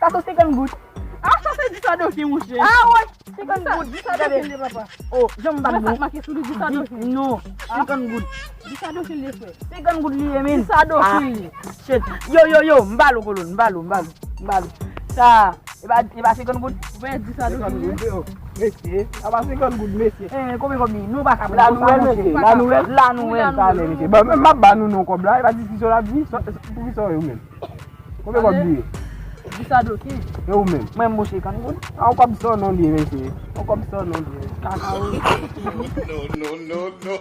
Satu second good. Asa saya disadohi mushe. Ah, ouais, second good. Disadohi le papa. Oh, jom bang bu. Maki sudah disadohi. No, second good. Disadohi le fe. Second good li emin. Disadohi. Shit. Yo, mbalu kulun, mbalu. Sa, iba second good. Ouais, disadohi. Monsieur, apa second good monsieur? Komi, nou baka La nouvelle tale monsieur. Ba m'a ba nou non comme là, il va dire sur la vie, pour qui ça ou même. Combien comme dire? Disadohi. Et ou même. Mwen mbo second good. On comme ça non dire monsieur. On comme ça non dire. No.